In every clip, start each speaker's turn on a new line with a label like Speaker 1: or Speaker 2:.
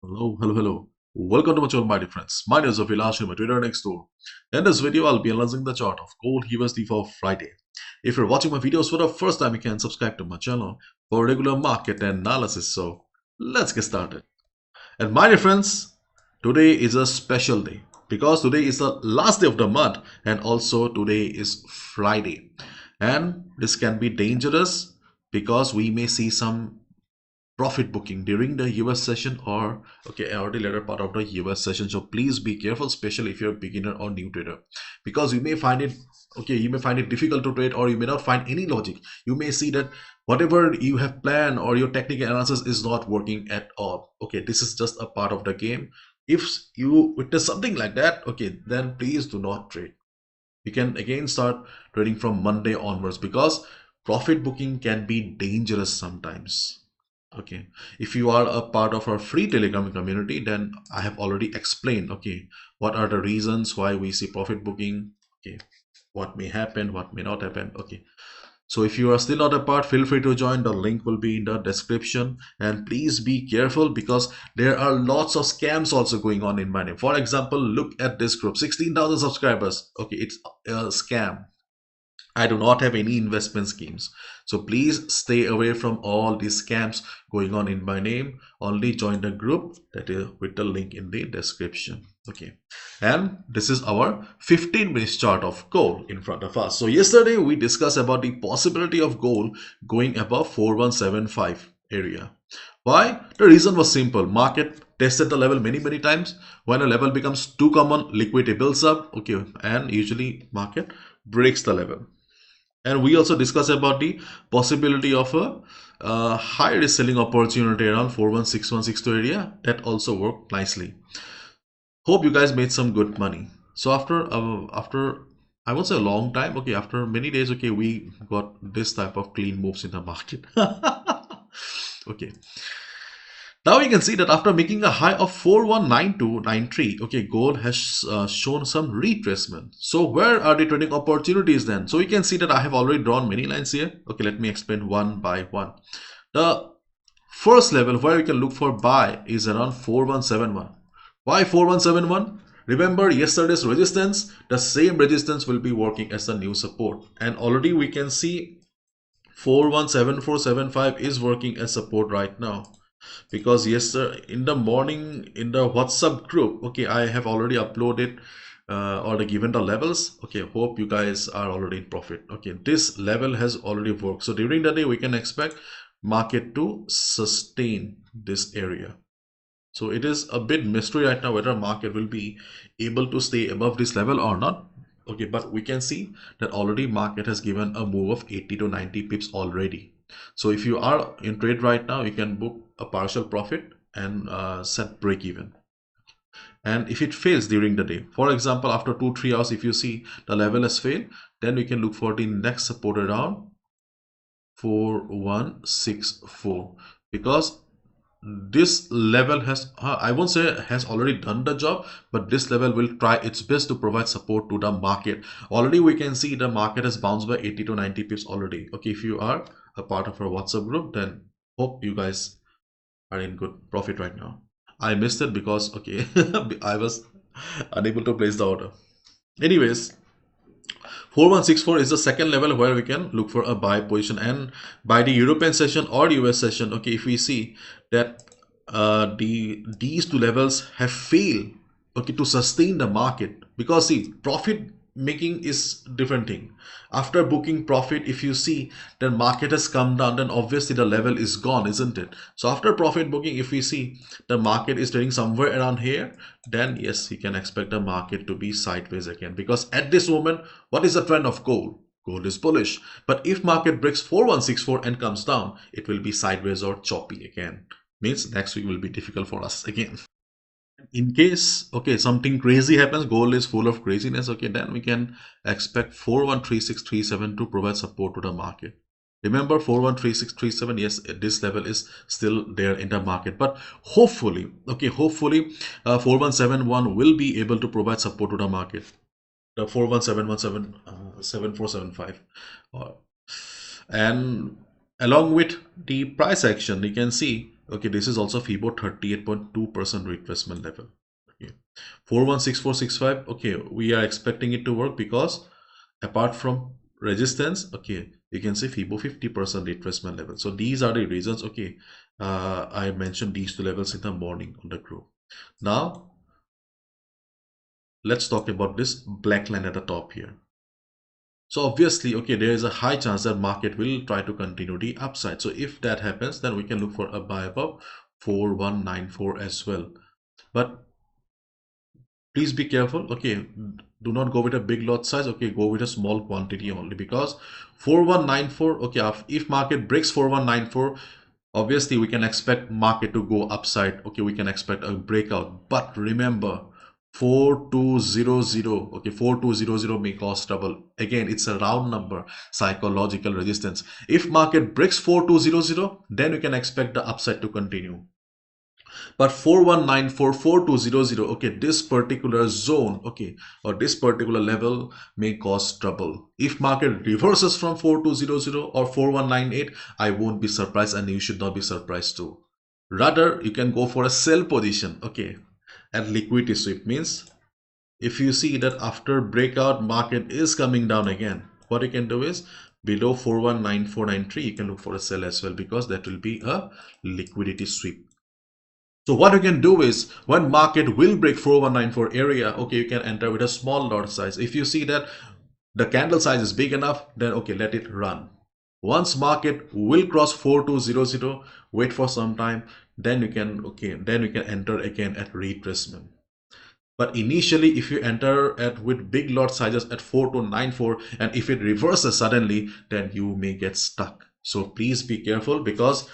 Speaker 1: Hello. Welcome to my channel, my dear friends. My name is Avilash, I'm a trader next door. In this video, I'll be analyzing the chart of gold USD for Friday. If you're watching my videos for the first time, you can subscribe to my channel for regular market analysis. So let's get started. And my dear friends, today is a special day because today is the last day of the month and also today is Friday. And this can be dangerous because we may see some profit booking during the US session or the later part of the US session. So please be careful, especially if you're a beginner or new trader, because you may find it difficult to trade, or you may not find any logic. You may see that whatever you have planned or your technical analysis is not working at all. This is just a part of the game. If you witness something like that, then please do not trade. You can again start trading from Monday onwards, because profit booking can be dangerous sometimes. If you are a part of our free Telegram community, then I have already explained what are the reasons why we see profit booking, what may happen, what may not happen. So if you are still not a part, feel free to join. The link will be in the description, and please be careful because there are lots of scams also going on in my name. For example, look at this group, 16,000 subscribers. It's a scam. I do not have any investment schemes. So please stay away from all these scams going on in my name. Only join the group that is with the link in the description. And this is our 15 minutes chart of gold in front of us. So yesterday we discussed about the possibility of gold going above 4175 area. Why? The reason was simple. Market tested the level many times. When a level becomes too common, liquidity builds up. And usually market breaks the level. And we also discussed about the possibility of a high risk selling opportunity around 416162 area. That also worked nicely. Hope you guys made some good money. So after I won't say a long time, after many days, we got this type of clean moves in the market. Now you can see that after making a high of 419293, gold has shown some retracement. So where are the trading opportunities then? So you can see that I have already drawn many lines here. Let me explain one by one. The first level where you can look for buy is around 4171. Why 4171? Remember yesterday's resistance? The same resistance will be working as the new support, and already we can see 417475 is working as support right now, because yesterday in the morning in the WhatsApp group, I have already uploaded or given the levels. Hope you guys are already in profit. This level has already worked, so during the day we can expect market to sustain this area. So it is a bit mystery right now whether market will be able to stay above this level or not. But we can see that already market has given a move of 80 to 90 pips already. So if you are in trade right now, you can book a partial profit and set break even. And if it fails during the day, for example, after 2-3 hours, if you see the level has failed, then we can look for the next support around 4164, because this level has, I won't say has already done the job, but this level will try its best to provide support to the market. Already we can see the market has bounced by 80 to 90 pips already. If you are a part of our WhatsApp group, then hope you guys are in good profit right now. I missed it because I was unable to place the order. Anyways, 4164 is the second level where we can look for a buy position. And by the European session or US session, if we see that these two levels have failed to sustain the market, because see, profit making is different thing. After booking profit, if you see the market has come down, then obviously the level is gone, isn't it? So after profit booking, if we see the market is trading somewhere around here, then yes, you can expect the market to be sideways again, because at this moment, what is the trend of gold? Gold is bullish. But if market breaks 4164 and comes down, it will be sideways or choppy again. Means next week will be difficult for us again. In case something crazy happens, gold is full of craziness, then we can expect 413637 to provide support to the market. Remember 413637, yes, this level is still there in the market, but hopefully 4171 will be able to provide support to the market, the 41717 7475. And along with the price action, you can see Okay, this is also FIBO 38.2% retracement level. Okay, 416465. Okay, we are expecting it to work because apart from resistance, okay, you can see FIBO 50% retracement level. So these are the reasons. Okay, I mentioned these two levels in the morning on the group. Now let's talk about this black line at the top here. So obviously, okay, there is a high chance that market will try to continue the upside. So if that happens, then we can look for a buy above 4194 as well. But please be careful. Okay, do not go with a big lot size. Okay, go with a small quantity only, because 4194, okay, if market breaks 4194, obviously we can expect market to go upside. Okay, we can expect a breakout, but remember 4200, okay, 4200 may cause trouble. Again, it's a round number, psychological resistance. If market breaks 4200, then we can expect the upside to continue. But 4194, 4200, okay, this particular zone, okay, or this particular level may cause trouble. If market reverses from 4200 or 4198, I won't be surprised, and you should not be surprised too. Rather, you can go for a sell position, okay, at liquidity sweep. Means if you see that after breakout market is coming down again, what you can do is below 419493, you can look for a sell as well, because that will be a liquidity sweep. So what you can do is, when market will break 4194 area, okay, you can enter with a small lot size. If you see that the candle size is big enough, then okay, let it run. Once market will cross 4200, wait for some time, then you can, okay, then you can enter again at retracement. But initially, if you enter at with big lot sizes at 4294, and if it reverses suddenly, then you may get stuck. So please be careful, because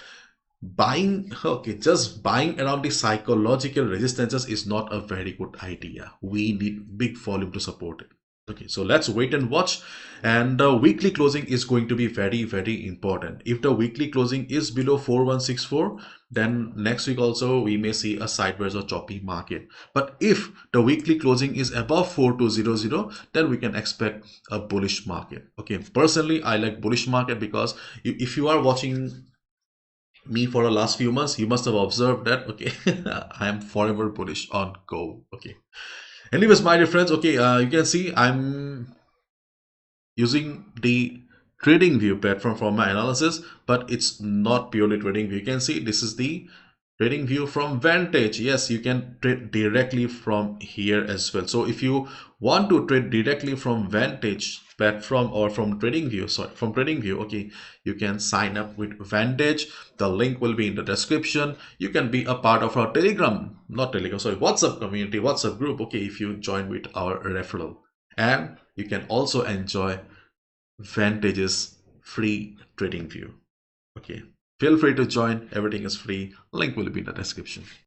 Speaker 1: buying, okay, just buying around the psychological resistances is not a very good idea. We need big volume to support it. Okay, so let's wait and watch. And the weekly closing is going to be very, very important. If the weekly closing is below 4164, then next week also we may see a sideways or choppy market. But if the weekly closing is above 4200, then we can expect a bullish market. Okay, personally, I like bullish market, because if you are watching me for the last few months, you must have observed that, okay, I am forever bullish on gold. Okay, anyways, my dear friends, okay, you can see I'm using the trading view platform for my analysis, but it's not purely trading view. You can see this is the trading view from Vantage. Yes, you can trade directly from here as well. So if you want to trade directly from Vantage platform, or from trading view, okay, you can sign up with Vantage. The link will be in the description. You can be a part of our WhatsApp community, WhatsApp group, okay, if you join with our referral. And you can also enjoy Vantage's free trading view. Okay, feel free to join. Everything is free. Link will be in the description.